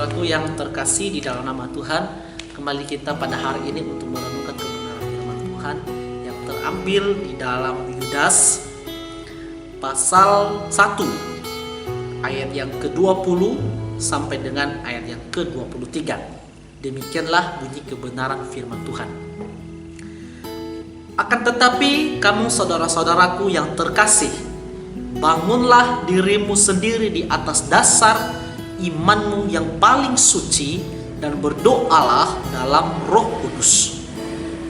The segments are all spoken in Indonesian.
saudaraku yang terkasih di dalam nama Tuhan, kembali kita pada hari ini untuk merenungkan kebenaran firman Tuhan yang terambil di dalam Yudas pasal 1 ayat yang ke-20 sampai dengan ayat yang ke-23. Demikianlah bunyi kebenaran firman Tuhan. Akan tetapi kamu saudara-saudaraku yang terkasih, bangunlah dirimu sendiri di atas dasar imanmu yang paling suci dan berdoalah dalam Roh Kudus.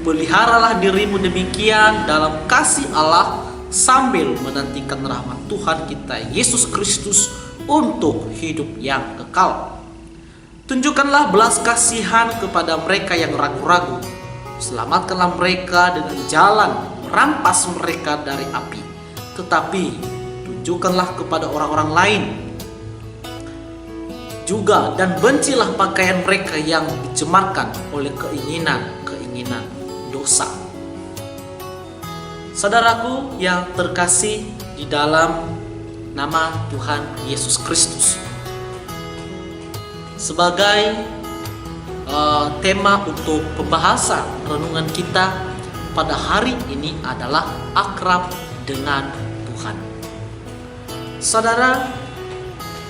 Peliharalah dirimu demikian dalam kasih Allah sambil menantikan rahmat Tuhan kita Yesus Kristus untuk hidup yang kekal. Tunjukkanlah belas kasihan kepada mereka yang ragu-ragu. Selamatkanlah mereka dengan jalan merampas mereka dari api. Tetapi tunjukkanlah kepada orang-orang lain juga, dan bencilah pakaian mereka yang dicemarkan oleh keinginan dosa. Saudaraku yang terkasih di dalam nama Tuhan Yesus Kristus, sebagai tema untuk pembahasan renungan kita pada hari ini adalah akrab dengan Tuhan. Saudara,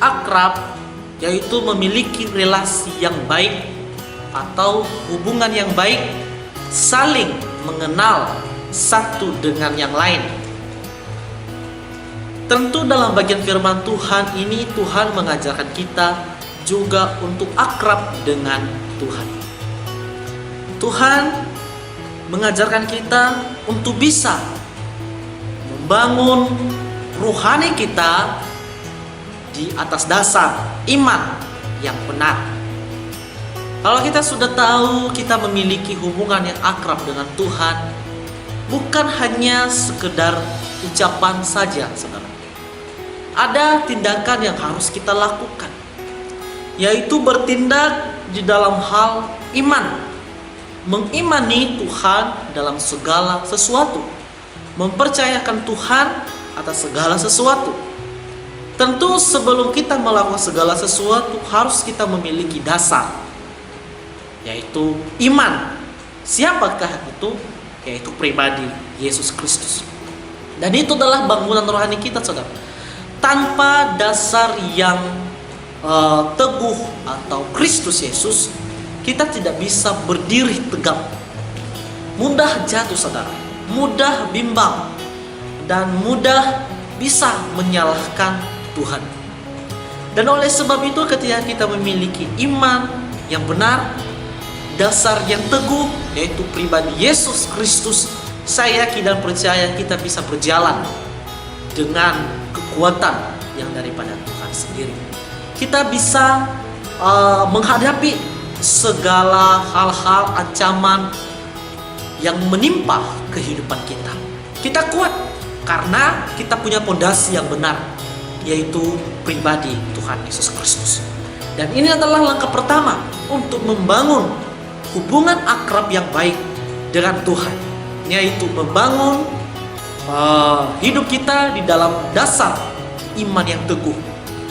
akrab yaitu memiliki relasi yang baik atau hubungan yang baik, saling mengenal satu dengan yang lain. Tentu dalam bagian firman Tuhan ini Tuhan mengajarkan kita juga untuk akrab dengan Tuhan. Tuhan mengajarkan kita untuk bisa membangun rohani kita di atas dasar iman yang benar. Kalau kita sudah tahu kita memiliki hubungan yang akrab dengan Tuhan, bukan hanya sekedar ucapan saja, saudara. Ada tindakan yang harus kita lakukan, yaitu bertindak di dalam hal iman. Mengimani Tuhan dalam segala sesuatu, mempercayakan Tuhan atas segala sesuatu. Tentu sebelum kita melakukan segala sesuatu harus kita memiliki dasar, yaitu iman. Siapakah itu? Yaitu pribadi Yesus Kristus. Dan itu adalah bangunan rohani kita, saudara. Tanpa dasar yang teguh atau Kristus Yesus, kita tidak bisa berdiri tegak. Mudah jatuh, saudara, mudah bimbang, dan mudah bisa menyalahkan Tuhan. Dan oleh sebab itu ketika kita memiliki iman yang benar, dasar yang teguh, yaitu pribadi Yesus Kristus, saya yakin dan percaya kita bisa berjalan dengan kekuatan yang daripada Tuhan sendiri. Kita bisa menghadapi segala hal-hal ancaman yang menimpa kehidupan kita. Kita kuat karena kita punya pondasi yang benar, yaitu pribadi Tuhan Yesus Kristus. Dan ini adalah langkah pertama untuk membangun hubungan akrab yang baik dengan Tuhan, yaitu membangun hidup kita di dalam dasar iman yang teguh,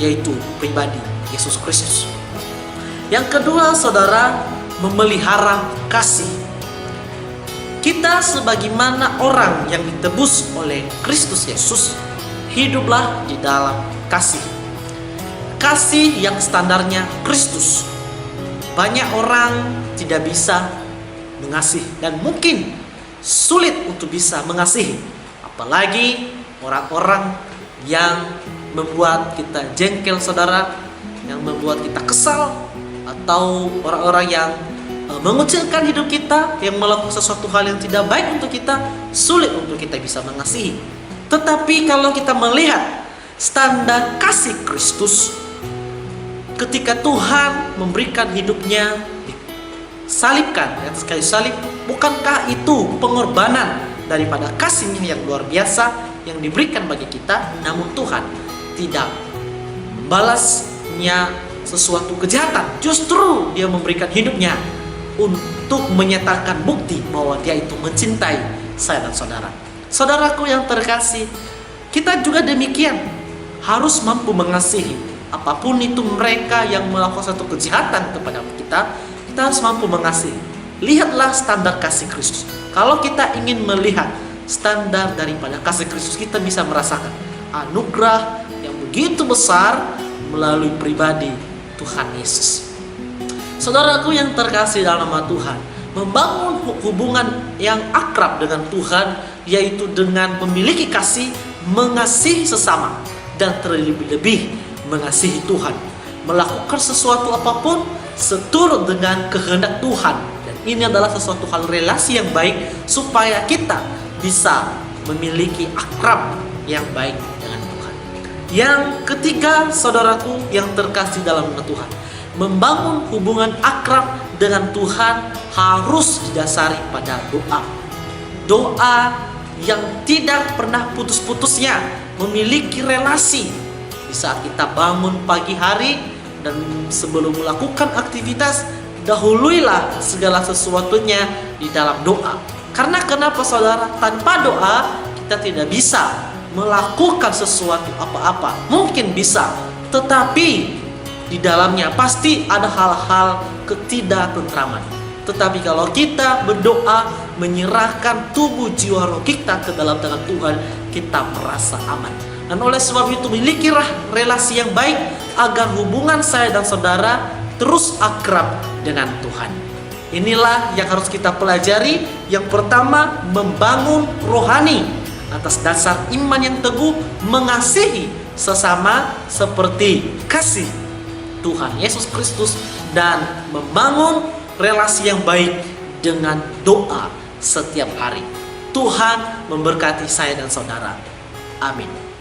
yaitu pribadi Yesus Kristus. Yang kedua, saudara, memelihara kasih. Kita sebagaimana orang yang ditebus oleh Kristus Yesus, hiduplah di dalam kasih. Kasih yang standarnya Kristus. Banyak orang tidak bisa mengasihi dan mungkin sulit untuk bisa mengasihi, apalagi orang-orang yang membuat kita jengkel, saudara, yang membuat kita kesal, atau orang-orang yang mengucilkan hidup kita, yang melakukan sesuatu hal yang tidak baik untuk kita, sulit untuk kita bisa mengasihi. Tetapi kalau kita melihat standar kasih Kristus, ketika Tuhan memberikan hidupnya, disalibkan di atas kayu salib, bukankah itu pengorbanan daripada kasihnya yang luar biasa yang diberikan bagi kita? Namun Tuhan tidak membalasnya sesuatu kejahatan, justru dia memberikan hidupnya untuk menyatakan bukti bahwa dia itu mencintai saya dan saudara. Saudaraku yang terkasih, kita juga demikian harus mampu mengasihi apapun itu mereka yang melakukan satu kejahatan kepada kita harus mampu mengasihi. Lihatlah standar kasih Kristus. Kalau kita ingin melihat standar daripada kasih Kristus, kita bisa merasakan anugerah yang begitu besar melalui pribadi Tuhan Yesus. Saudaraku yang terkasih dalam nama Tuhan, membangun hubungan yang akrab dengan Tuhan, yaitu dengan memiliki kasih, mengasihi sesama, dan terlebih-lebih mengasihi Tuhan, melakukan sesuatu apapun seturut dengan kehendak Tuhan. Dan ini adalah sesuatu hal relasi yang baik supaya kita bisa memiliki akrab yang baik dengan Tuhan. Yang ketiga, saudaraku yang terkasih dalam nama Tuhan, membangun hubungan akrab dengan Tuhan harus didasari pada doa. Doa yang tidak pernah putus-putusnya, memiliki relasi. Di saat kita bangun pagi hari dan sebelum melakukan aktivitas, dahuluilah segala sesuatunya di dalam doa. Karena kenapa saudara? Tanpa doa kita tidak bisa melakukan sesuatu apa-apa. Mungkin bisa, tetapi di dalamnya pasti ada hal-hal ketidaktentraman. Tetapi kalau kita berdoa, menyerahkan tubuh jiwa roh kita ke dalam tangan Tuhan, kita merasa aman. Dan oleh sebab itu milikilah relasi yang baik agar hubungan saya dan saudara terus akrab dengan Tuhan. Inilah yang harus kita pelajari. Yang pertama, membangun rohani atas dasar iman yang teguh, mengasihi sesama seperti kasih Tuhan Yesus Kristus, dan membangun relasi yang baik dengan doa setiap hari. Tuhan memberkati saya dan saudara. Amin.